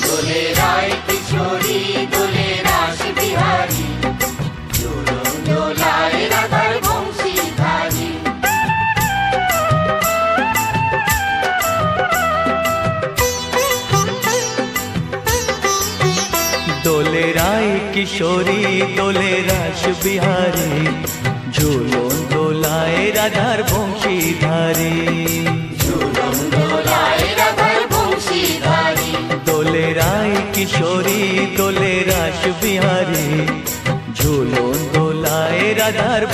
দোলে রায় কিশোরী দোলে রাস বিহারী, ঝুলন দোলায় রাধার বংশীধারী। দোলে রায় কিশোরী দোলে রাস বিহারী, ঝুলন দোলায় রাধার বংশীধারী। ঝুলন দোলায় রাধার বংশীধারী। দোলে রায় কিশোরী দোলে রাস বিহারী, ঝুলন দোলায় রাধার